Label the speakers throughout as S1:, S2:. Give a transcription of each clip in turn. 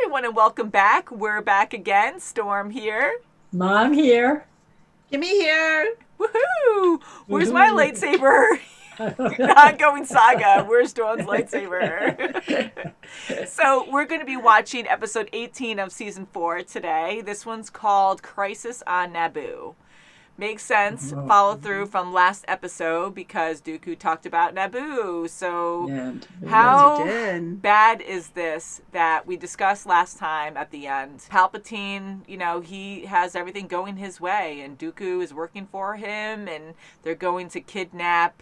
S1: everyone, and welcome back. We're back again. Storm here.
S2: Mom here.
S3: Kimmy here.
S1: Woohoo! Where's my lightsaber? Ongoing saga. Where's Dawn's lightsaber? So we're going to be watching episode 18 of season 4 today. This one's called Crisis on Naboo. Makes sense. Follow through from last episode because Dooku talked about Naboo. So how bad is this that we discussed last time at the end? Palpatine, you know, he has everything going his way and Dooku is working for him and they're going to kidnap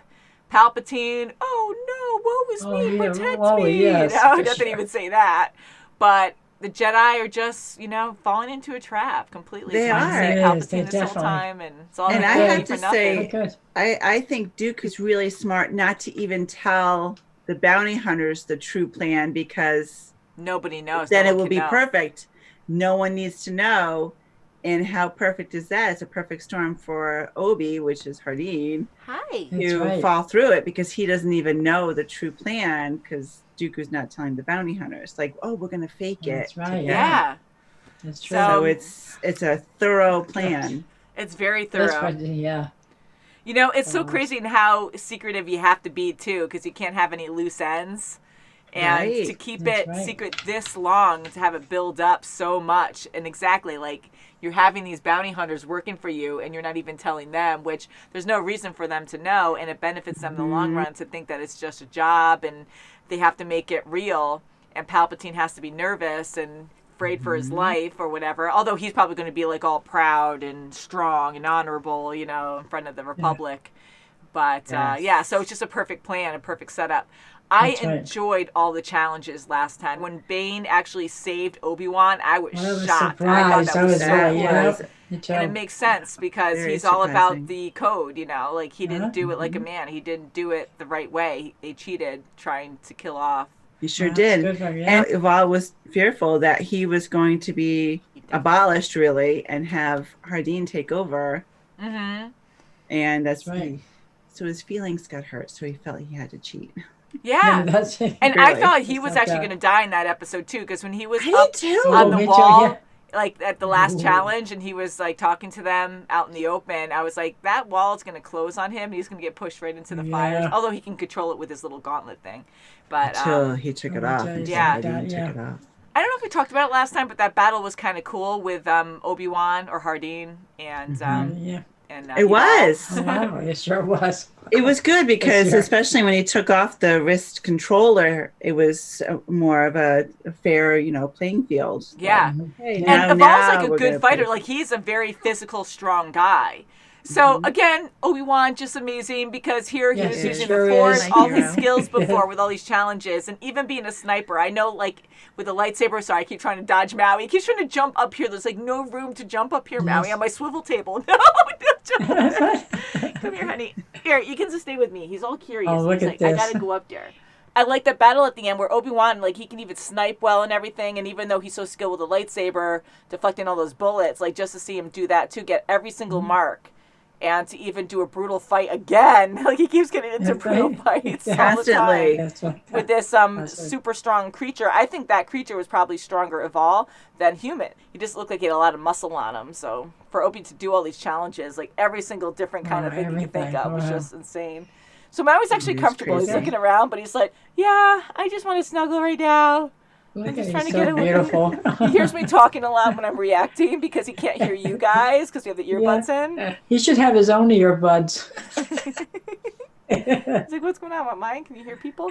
S1: Palpatine. Oh no, woe is me, protect me.
S2: Yes,
S1: you know, not that he would say that. But the Jedi are just, you know, falling into a trap completely.
S3: They are.
S1: Palpatine this whole time, and it's all.
S3: And I have to say,
S2: Okay.
S3: I think Duke is really smart not to even tell the bounty hunters the true plan because
S1: nobody knows.
S3: Then it will be perfect. No one needs to know. And how perfect is that? It's a perfect storm for Obi, which is Hardeen, to fall through it because he doesn't even know the true plan because Dooku's not telling the bounty hunters. Like, oh, we're going to fake it.
S2: That's right.
S1: Yeah.
S2: That's true.
S3: So it's a thorough plan.
S1: It's very thorough.
S2: That's right, yeah.
S1: You know, it's so crazy in how secretive you have to be, too, because you can't have any loose ends. And to keep it secret this long, to have it build up so much. And exactly, like, you're having these bounty hunters working for you and you're not even telling them, which there's no reason for them to know. And it benefits them in the long run to think that it's just a job and they have to make it real. And Palpatine has to be nervous and afraid for his life or whatever. Although he's probably going to be like all proud and strong and honorable, you know, in front of the Republic. But so it's just a perfect plan, a perfect setup. I enjoyed all the challenges last time. When Bane actually saved Obi-Wan, I was shocked. I thought that was so cool. And it makes sense because he's all about the code, you know. Like, he didn't do it like a man. He didn't do it the right way. They cheated trying to kill off.
S3: He sure did. And Ival was fearful that he was going to be abolished, really, and have Hardeen take over. Mm-hmm. And that's right. So his feelings got hurt, so he felt he had to cheat.
S1: Yeah, and I thought he was actually going to die in that episode too, because when he was up on the wall, like at the last challenge, and he was like talking to them out in the open, I was like, that wall is going to close on him, and he's going to get pushed right into the fires. Although he can control it with his little gauntlet thing, but
S3: until he took it off.
S1: Took it off. I don't know if we talked about it last time, but that battle was kind of cool with Obi-Wan or Hardeen and And,
S3: it was.
S2: Oh, wow, it sure was.
S3: It was good because, especially when he took off the wrist controller, it was more of a fair, you know, playing field.
S1: Yeah, and Ival's like a good fighter. Like, he's a very physical, strong guy. So again, Obi-Wan just amazing because here he was using the Force, all his skills before with all these challenges, and even being a sniper. I know, like with a lightsaber, sorry, I keep trying to dodge Maui. He keeps trying to jump up here. There's like no room to jump up here, Maui, on my swivel table. No, don't jump. Come here, honey. Here, you can just stay with me. He's all curious.
S2: Oh, look
S1: He's
S2: at
S1: like,
S2: this.
S1: I gotta go up there. I like that battle at the end where Obi-Wan, like, he can even snipe well and everything, and even though he's so skilled with a lightsaber, deflecting all those bullets, like, just to see him do that, too, get every single mark. And to even do a brutal fight again. Like, he keeps getting into brutal fights
S3: constantly
S1: all the time. With this super strong creature. I think that creature was probably stronger Ival than human. He just looked like he had a lot of muscle on him. So for Obi to do all these challenges, like every single different kind of thing you could think of, was just insane. So Maui's actually comfortable. He's looking around, but he's like, yeah, I just want to snuggle right now.
S2: Look,
S1: I'm just trying to
S2: so
S1: get away.
S2: Beautiful.
S1: He hears me talking a lot when I'm reacting because he can't hear you guys because we have the earbuds in.
S2: He should have his own earbuds.
S1: He's like, what's going on with mine? Can you hear people?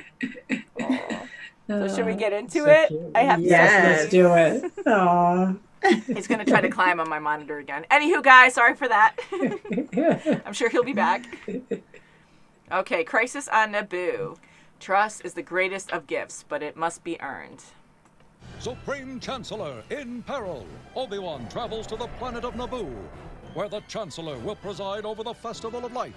S1: So should we get into it?
S2: Cute.
S1: I have to.
S2: Let's do it. Aww.
S1: He's going to try to climb on my monitor again. Anywho, guys, sorry for that. I'm sure he'll be back. Okay, Crisis on Naboo. Trust is the greatest of gifts, but it must be earned.
S4: Supreme Chancellor in peril. Obi-Wan travels to the planet of Naboo, where the Chancellor will preside over the Festival of Light.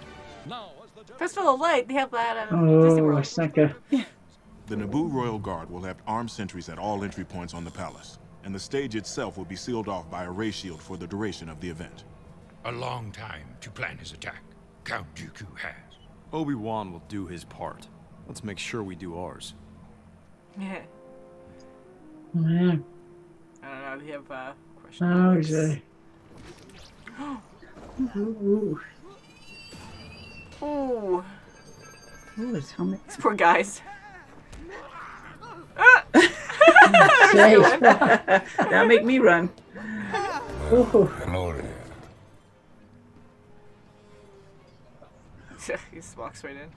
S4: Now, as the
S1: Festival of Light, they have that at Disney World.
S5: The Naboo Royal Guard will have armed sentries at all entry points on the palace, and the stage itself will be sealed off by a ray shield for the duration of the event.
S6: A long time to plan his attack, Count Dooku has.
S7: Obi-Wan will do his part. Let's make sure we do ours.
S1: Yeah. we have question.
S2: Oh, okay. Ooh.
S1: Ooh.
S3: Ooh, his helmet.
S1: These poor guys.
S3: That'll make me run.
S6: Hello there.
S1: He just walks right in.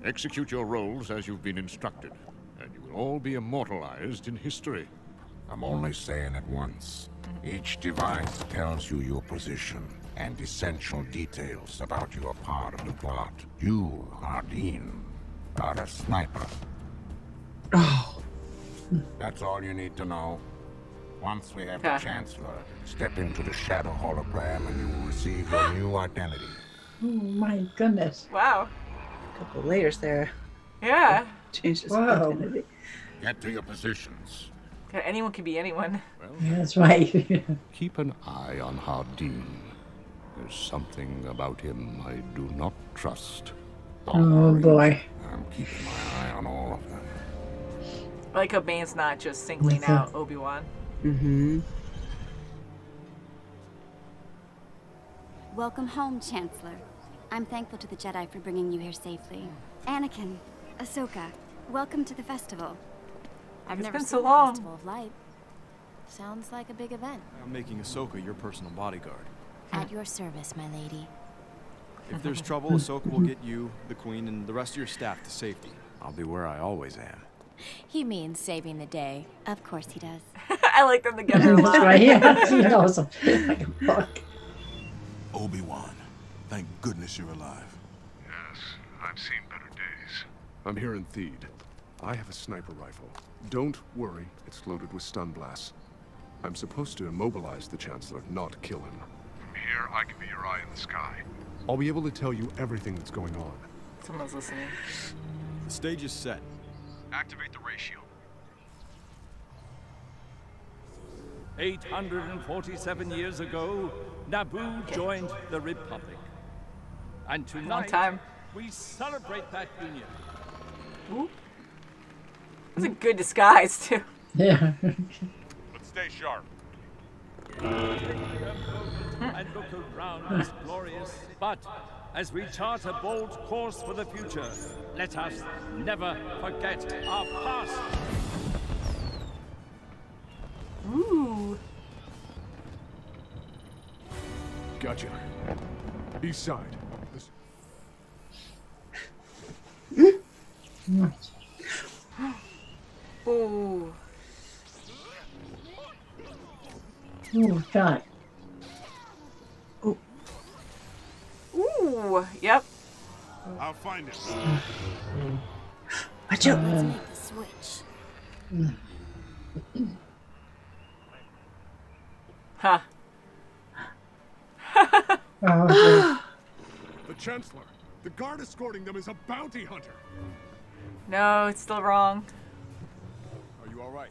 S6: Execute your roles as you've been instructed, and you will all be immortalized in history. I'm only saying it once. Each device tells you your position and essential details about your part of the plot. You, Hardeen, are a sniper.
S3: Oh.
S6: That's all you need to know. Once we have the Chancellor, step into the Shadow hologram and you will receive your new identity.
S2: Oh my goodness.
S1: Wow.
S3: A couple layers there.
S1: Yeah.
S3: Change his
S2: Wow.
S3: identity.
S6: Get to your positions.
S1: God, anyone can be anyone.
S6: Well,
S2: That's right.
S6: keep an eye on Hardeen. There's something about him I do not trust.
S2: Oh boy.
S6: I'm keeping my eye on all of them.
S1: I like how Bane's not just singling out Obi-Wan.
S3: Mm-hmm.
S8: Welcome home, Chancellor. I'm thankful to the Jedi for bringing you here safely. Anakin, Ahsoka, welcome to the festival. I've never
S1: been
S8: seen
S1: so
S8: a
S1: long.
S8: Festival of Light. Sounds like a big event.
S7: I'm making Ahsoka your personal bodyguard.
S8: At your service, my lady.
S7: If there's trouble, Ahsoka will get you, the Queen, and the rest of your staff to safety. I'll be where I always am.
S8: He means saving the day. Of course he does.
S1: I like them together a
S2: That's
S1: lot.
S2: right. Yeah. He knows him like a book.
S5: Obi-Wan, thank goodness you're alive.
S6: Yes, I've seen better days.
S9: I'm here in Theed. I have a sniper rifle. Don't worry, it's loaded with stun blasts. I'm supposed to immobilize the Chancellor, not kill him.
S6: From here, I can be your eye in the sky.
S9: I'll be able to tell you everything that's going on.
S1: Someone's listening.
S7: The stage is set.
S6: Activate the ratio.
S10: 847 years ago, Naboo joined the Republic. And tonight,
S1: Long time.
S10: we celebrate that union.
S1: Ooh. That's a good disguise, too.
S2: Yeah.
S6: Let's stay sharp.
S10: And look around us glorious. But as we chart a bold course for the future, let us never forget our past.
S1: Ooh.
S9: Gotcha. East side.
S1: Ooh.
S2: Ooh, God.
S1: Ooh. Yep.
S5: I'll find it.
S3: Watch out.
S8: Let's make the switch.
S1: Huh.
S2: Oh,
S9: The Chancellor. The guard escorting them is a bounty hunter.
S1: No, it's still wrong.
S9: Are you all right?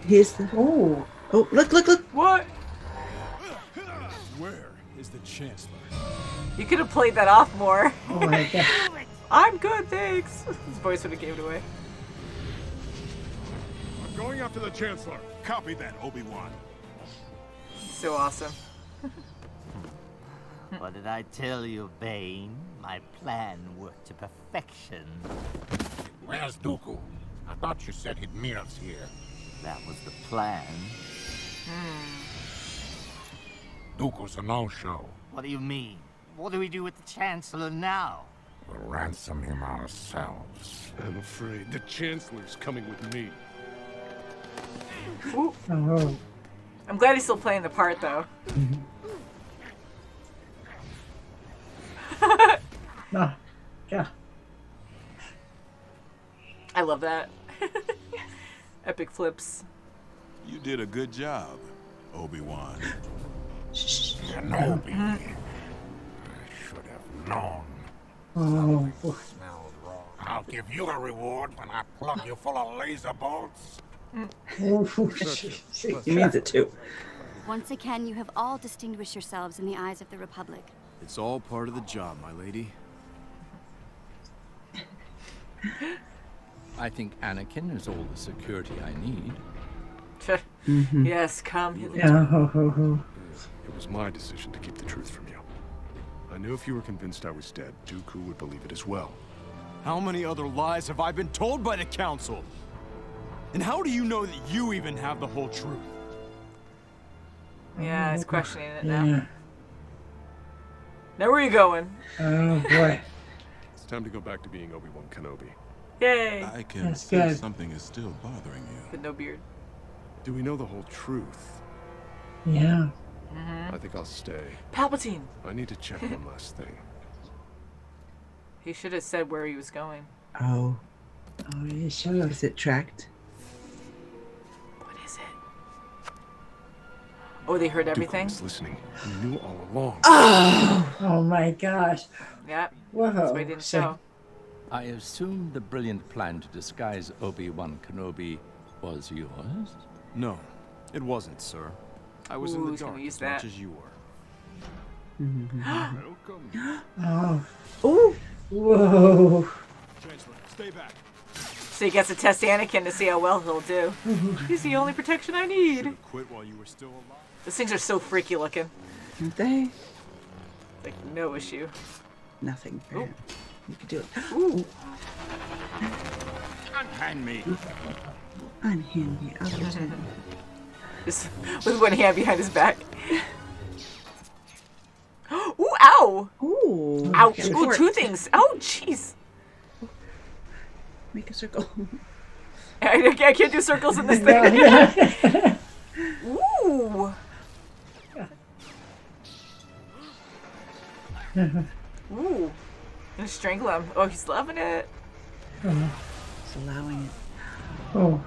S3: Here's the.
S2: oh.
S3: Oh, look.
S1: What?
S7: Where is the Chancellor?
S1: You could have played that off more.
S2: Oh my God.
S1: I'm good, thanks. His voice would have gave it away.
S9: I'm going after the Chancellor.
S5: Copy that, Obi-Wan.
S1: So awesome.
S11: What did I tell you, Bane? My plan worked to perfection.
S6: Where's Dooku? I thought you said he'd meet us here.
S11: That was the plan.
S6: Dooku's a no-show.
S11: What do you mean? What do we do with the Chancellor now?
S6: We'll ransom him ourselves.
S9: I'm afraid the Chancellor's coming with me.
S1: Ooh.
S2: Oh.
S1: I'm glad he's still playing the part, though.
S2: No. Yeah.
S1: I love that. Epic flips.
S5: You did a good job, Obi-Wan.
S6: Kenobi. I should have known.
S2: Oh.
S6: Smelled wrong. I'll give you a reward when I plug you full of laser bolts.
S3: He means it too.
S8: Once again, you have all distinguished yourselves in the eyes of the Republic.
S7: It's all part of the job, my lady.
S10: I think Anakin is all the security I need.
S1: Yes, come.
S9: It was my decision to keep the truth from you. I knew if you were convinced I was dead, Dooku would believe it as well.
S7: How many other lies have I been told by the Council? And how do you know that you even have the whole truth?
S1: Yeah, he's questioning it now. Now where are you going?
S2: Oh boy.
S9: It's time to go back to being Obi-Wan Kenobi.
S1: Yay!
S5: I can sense something is still bothering you.
S1: With no beard.
S9: Do we know the whole truth?
S2: Yeah.
S9: I think I'll stay.
S1: Palpatine!
S9: I need to check one last thing.
S1: He should have said where he was going.
S3: Oh.
S2: Oh, you should have.
S3: Is it tracked?
S1: What is it? Oh, they heard everything?
S9: Dooku was listening. He knew all along.
S2: Oh my gosh.
S1: Yep.
S2: Whoa.
S1: That's why he didn't show.
S10: I assume the brilliant plan to disguise Obi-Wan Kenobi was yours?
S7: No, it wasn't, sir. I was in the dark as much as you were.
S10: Welcome.
S2: Oh.
S3: Ooh.
S2: Whoa.
S7: Chancellor, stay back.
S1: So he gets to test Anakin to see how well he'll do. He's the only protection I need.
S7: Quit while you were still alive.
S1: Those things are so freaky looking.
S3: Aren't they?
S1: Like, no issue.
S3: Nothing.
S1: Ooh.
S3: You could do it.
S1: Ooh.
S10: Unhand me.
S3: Unhand me.
S1: Just with one hand behind his back. Ooh, ow!
S3: Ooh.
S1: Ouch. Ooh, two things. Oh, jeez.
S3: Make a circle.
S1: I can't do circles in this thing. Ooh. Ooh. Gonna strangle him. Oh, he's loving it.
S3: He's allowing it.
S2: Oh.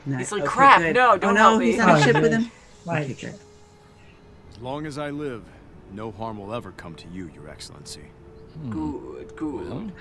S3: Nice.
S1: He's like,
S3: Okay,
S1: crap,
S3: good.
S1: no, don't
S3: oh, no,
S1: help me.
S3: he's on a ship with him.
S2: Right.
S3: Okay, good.
S7: As long as I live, no harm will ever come to you, Your Excellency.
S1: Good, good.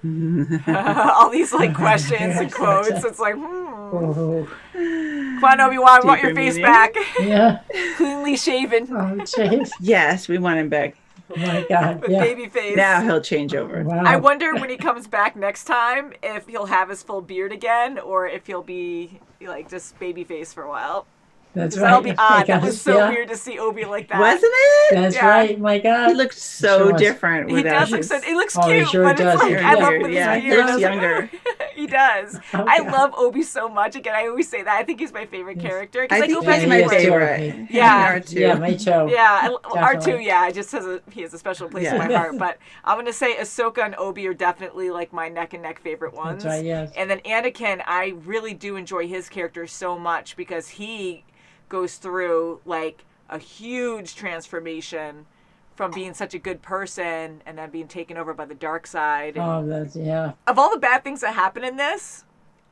S10: Well,
S1: all these like questions and quotes. It's like,
S2: Oh.
S1: Come on, Obi-Wan, want your face back.
S2: Yeah.
S1: Cleanly shaven.
S2: Oh, jeez.
S3: Yes, we want him back.
S2: Oh my God.
S1: With
S2: Yeah.
S1: baby face.
S3: Now he'll change over.
S2: Wow.
S1: I wonder when he comes back next time if he'll have his full beard again or if he'll be like just baby face for a while.
S2: That's
S1: That'll
S2: right.
S1: be odd. That
S2: Because,
S1: was so
S2: yeah.
S1: weird to see Obi like that.
S3: Wasn't it?
S2: That's
S1: Yeah.
S2: right. My God.
S3: He looked so
S2: Sure.
S3: different
S1: He
S3: without
S1: does look
S3: his...
S1: so. It looks
S2: Oh, he
S1: cute,
S2: sure
S1: but
S2: does.
S1: it's like
S2: Very
S1: I love
S3: weird.
S1: his
S3: Yeah, he
S1: beard.
S3: looks younger.
S1: He does.
S2: Oh,
S1: I
S2: God.
S1: love Obi so much. Again, I always say that. I think he's my favorite character. 'Cause
S3: I
S1: go
S3: think
S1: back
S3: he's
S1: and
S3: my
S1: forth.
S3: favorite.
S1: Yeah.
S3: R2.
S2: Yeah, me too.
S1: Yeah, R2,
S2: Definitely.
S1: yeah, it just he has a special place in my
S3: Yeah.
S1: heart. But I'm gonna say Ahsoka and Obi are definitely like my neck and neck favorite ones.
S2: That's right, yes.
S1: And then Anakin, I really do enjoy his character so much because he goes through like a huge transformation from being such a good person and then being taken over by the dark side. And
S2: Oh, that's, yeah.
S1: of all the bad things that happen in this,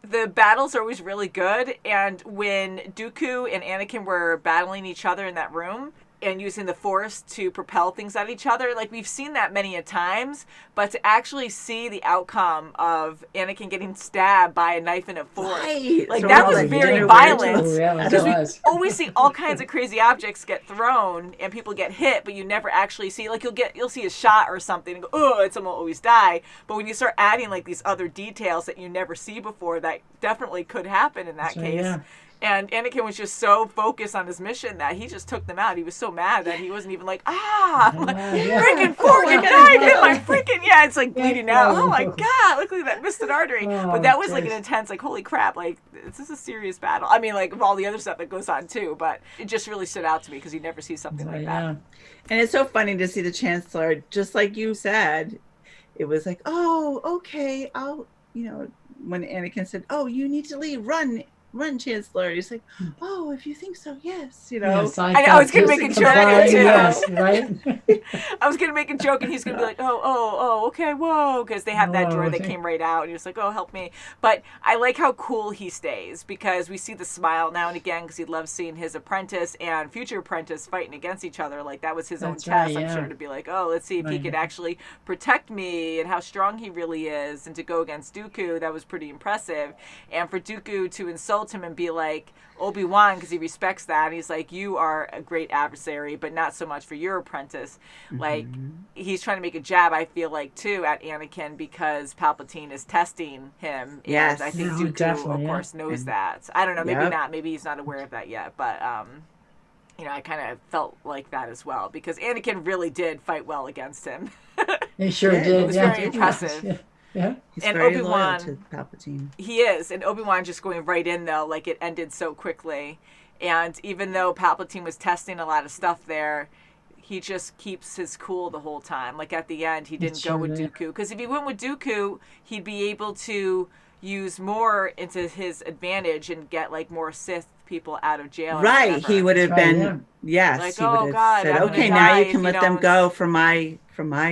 S1: the battles are always really good. And when Dooku and Anakin were battling each other in that room and using the Force to propel things at each other, like we've seen that many a times, but to actually see the outcome of Anakin getting stabbed by a knife and a fork,
S3: Right.
S1: like
S3: So
S1: that
S3: all
S1: was
S3: the
S1: very
S3: dinner
S1: violent.
S2: Oh, yeah, it
S1: Because we
S2: was.
S1: always see all kinds of crazy objects get thrown and people get hit, but you never actually see, like you'll see a shot or something and go, oh, and someone will always die. But when you start adding like these other details that you never see before, that definitely could happen in that
S2: So,
S1: case.
S2: yeah.
S1: And Anakin was just so focused on his mission that he just took them out. He was so mad that he wasn't even like,
S2: Yeah.
S1: freaking fork and knife in my freaking, yeah, it's like bleeding out. Oh my God, look at that, missed an artery.
S2: Oh,
S1: But that was like an
S2: jeez.
S1: intense, like, holy crap, like, this is a serious battle. I mean, like, of all the other stuff that goes on too, but it just really stood out to me because you never see something like
S2: Yeah.
S1: that.
S3: And it's so funny to see the Chancellor, just like you said, it was like, oh, okay, I'll, when Anakin said, oh, you need to leave, run, Chancellor. He's like, oh, if you think so, yes,
S2: Yes,
S1: I know, I was gonna make a joke here, too.
S2: Yes, right?
S1: I was going to make a joke and he's going to be like, oh, okay, whoa, because they have that
S2: Whoa,
S1: droid that
S2: okay.
S1: came right out and he was like, oh, help me. But I like how cool he stays because we see the smile now and again because he loves seeing his apprentice and future apprentice fighting against each other. Like that was his
S2: That's
S1: own
S2: right,
S1: test, I'm
S2: yeah.
S1: sure, to be like, oh, let's see if he
S2: Right.
S1: could actually protect me and how strong he really is. And to go against Dooku, that was pretty impressive. And for Dooku to insult consult him and be like, Obi-Wan, because he respects that, and he's like, you are a great adversary, but not so much for your apprentice. Like, he's trying to make a jab, I feel like, too, at Anakin, because Palpatine is testing him.
S3: Yes.
S1: And I think Dooku, of course, knows that. I don't know, maybe not. Maybe he's not aware of that yet, but, you know, I kind of felt like that as well, because Anakin really did fight well against him.
S2: He sure did.
S1: It was very impressive.
S2: Yeah.
S3: He's
S1: and
S3: very
S1: Obi-Wan,
S3: loyal to Palpatine.
S1: He is, and Obi-Wan just going right in, though, like it ended so quickly. And even though Palpatine was testing a lot of stuff there, he just keeps his cool the whole time. Like at the end, he didn't go with Dooku. Because if he went with Dooku, he'd be able to use more into his advantage and get like more Sith people out of jail.
S3: Right, he would have been. Yes,
S1: like,
S3: he would have said, "Okay, now you can let them go for my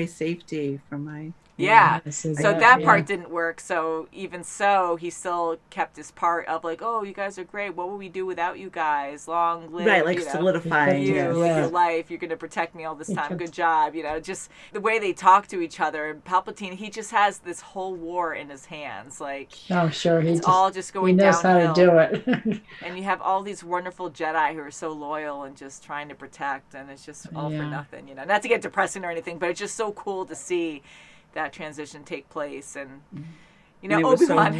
S3: safety, for my."
S1: Yeah, so that part didn't work. So even so, he still kept his part of like, oh, you guys are great. What will we do without you guys? Long live,
S3: right? Like solidifying
S1: your life. You're going to protect me all this time. Good job. You know, just the way they talk to each other. And Palpatine, he just has this whole war in his hands. Like,
S2: oh, sure,
S1: it's all just going
S2: downhill. He knows how to do it.
S1: And you have all these wonderful Jedi who are so loyal and just trying to protect, and it's just all for nothing. You know, not to get depressing or anything, but it's just so cool to see that transition take place. And you know, Obi-Wan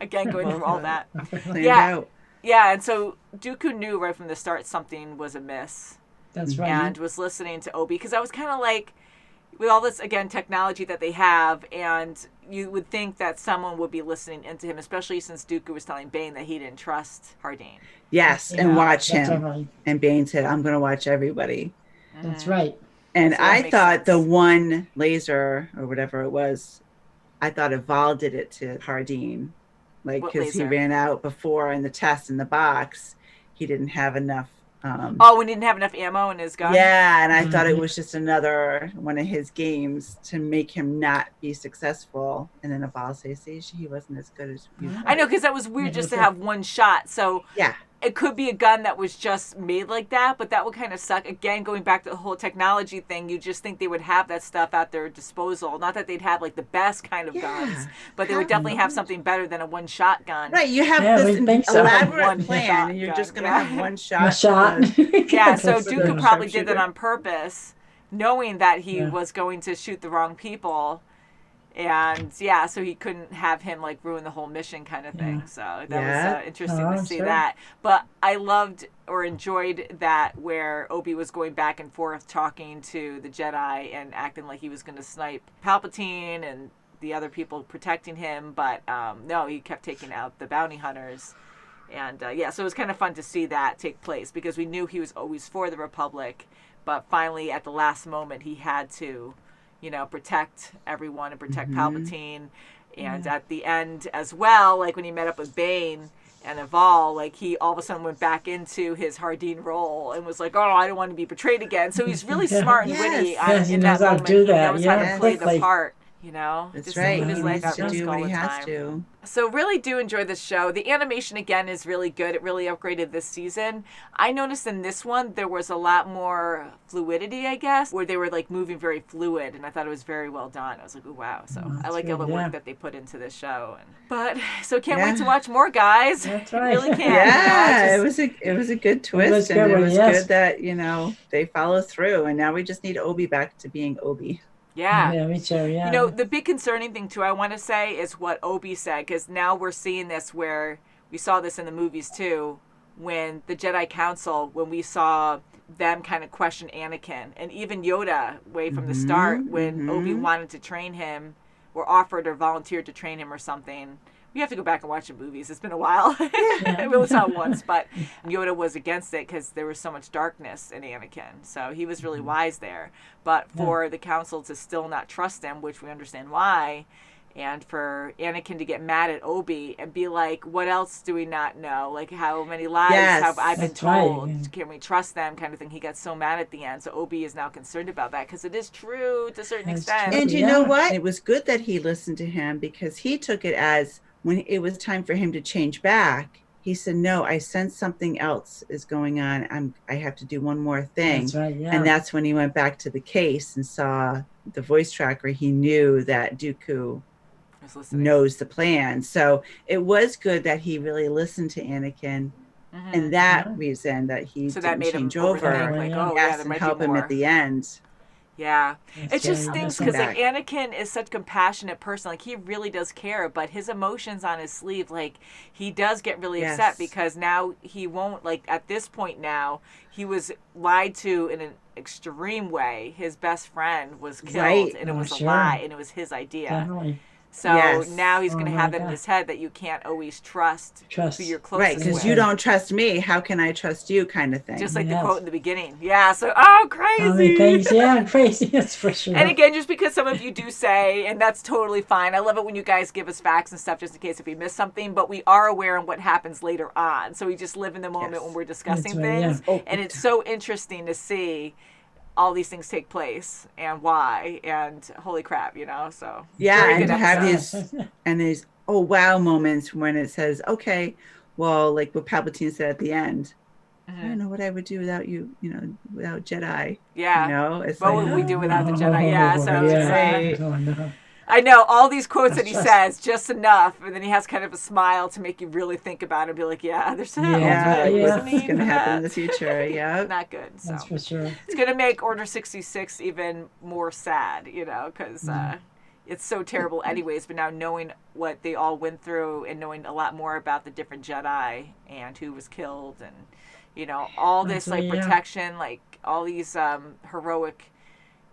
S1: again going through all that. And so Dooku knew right from the start something was amiss.
S2: That's right.
S1: And was listening to Obi, because I was kind of like, with all this again technology that they have, and you would think that someone would be listening into him, especially since Dooku was telling Bane that he didn't trust Hardeen.
S3: Yes, and watch him. Right. And Bane said, I'm going to watch everybody.
S2: That's right.
S3: And so I thought the one laser or whatever it was, I thought Eval did it to Hardeen. Like, because he ran out before in the test in the box. He didn't have enough.
S1: When he didn't have enough ammo in his gun?
S3: Yeah, and I thought it was just another one of his games to make him not be successful. And then Eval says, see, he wasn't as good as you.
S1: I know, because that was weird just to have one shot. So
S3: yeah.
S1: It could be a gun that was just made like that, but that would kind of suck. Again, going back to the whole technology thing, you just think they would have that stuff at their disposal. Not that they'd have like the best kind of guns, but they would definitely have something better than a one-shot gun.
S3: Right, you have this elaborate plan, and you're just going to have one shot.
S1: Yeah, so Dooku probably did that on purpose, knowing that he was going to shoot the wrong people. And so he couldn't have him like ruin the whole mission kind of thing. So that was interesting to see that. But I loved or enjoyed that where Obi was going back and forth talking to the Jedi and acting like he was going to snipe Palpatine and the other people protecting him. But no, he kept taking out the bounty hunters. And so it was kind of fun to see that take place, because we knew he was always for the Republic. But finally, at the last moment, he had to, you know, protect everyone and protect Palpatine. And at the end as well, like when he met up with Bane and Eval, like he all of a sudden went back into his Hardeen role and was like, oh, I don't want to be betrayed again. So he's really smart and witty in that moment. He knows how to play the part. You know,
S3: that's
S1: just
S3: right.
S1: He
S3: needs to do what he has to.
S1: So really do enjoy this show. The animation again is really good. It really upgraded this season. I noticed in this one there was a lot more fluidity, I guess, where they were like moving very fluid, and I thought it was very well done. I was like, oh wow. So I like all the work that they put into this show. But can't wait to watch more, guys.
S2: That's right.
S1: Really can.
S3: Yeah, it was a good twist, and it was good that, you know, they follow through, and now we just need Obi back to being Obi.
S1: Yeah,
S2: me too,
S1: You know, the big concerning thing, too, I want to say, is what Obi said, because now we're seeing this where we saw this in the movies, too, when the Jedi Council, when we saw them kind of question Anakin, and even Yoda, way from the start, when Obi wanted to train him, or offered or volunteered to train him or something. We have to go back and watch the movies. It's been a while. We only saw it once, but Yoda was against it because there was so much darkness in Anakin. So he was really wise there. But for the council to still not trust him, which we understand why, and for Anakin to get mad at Obi and be like, what else do we not know? Like, how many lies have I been told? Right. Can we trust them, kind of thing? He got so mad at the end. So Obi is now concerned about that, because it is true to a certain extent.
S3: And you know what? It was good that he listened to him, because he took it as, when it was time for him to change back, he said, no, I sense something else is going on. I have to do one more thing.
S2: That's right,
S3: And that's when he went back to the case and saw the voice tracker. He knew that Dooku knows the plan. So it was good that he really listened to Anakin, and that reason that he didn't change over, and help him at the end.
S1: Yeah, it just stinks because like Anakin is such a compassionate person. Like he really does care, but his emotions on his sleeve, like he does get really upset because now he won't, like at this point now, he was lied to in an extreme way. His best friend was killed and it was a lie and it was his idea.
S2: Definitely.
S1: So now he's going to have it in his head that you can't always trust who you're closest
S3: right, because you don't trust me. How can I trust you kind of thing.
S1: Just like the quote in the beginning. Yeah, so, crazy.
S2: Crazy, that's for sure.
S1: And again, just because some of you do say, and that's totally fine. I love it when you guys give us facts and stuff just in case if we miss something, but we are aware of what happens later on. So we just live in the moment when we're discussing things. And it's so interesting to see all these things take place and why, and holy crap, so
S3: and to have these oh wow moments when it says, okay, well, like what Palpatine said at the end, I don't know what I would do without you, without Jedi. It's
S1: what would we do without the Jedi? So I know all these quotes that he says, just enough, and then he has kind of a smile to make you really think about it and be like, there's what's
S3: going to happen in the future.
S1: Not good. So.
S2: That's for sure.
S1: It's going to make Order 66 even more sad, because it's so terrible anyways, but now knowing what they all went through and knowing a lot more about the different Jedi and who was killed and, all this protection, like all these heroic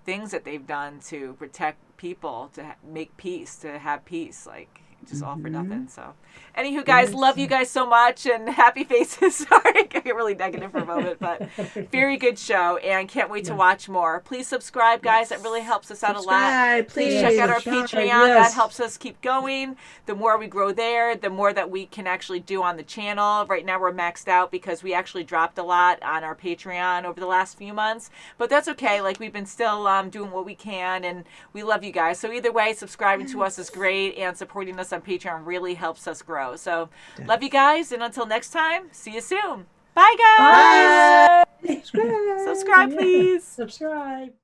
S1: things that they've done to protect people, to make peace, to have peace, like just all for nothing. So anywho, guys, love you guys so much and happy faces. Sorry, I get really negative for a moment, but very good show and can't wait to watch more. Please subscribe, guys. That really helps us out a lot. Please check out our Patreon. That helps us keep going. The more we grow there, the more that we can actually do on the channel. Right now we're maxed out because we actually dropped a lot on our Patreon over the last few months, but that's okay. Like we've been still doing what we can and we love you guys. So either way, subscribing to us is great and supporting us on Patreon really helps us grow. So love you guys, and until next time, see you soon. Bye, guys.
S2: Bye.
S1: Subscribe, please.
S2: Subscribe.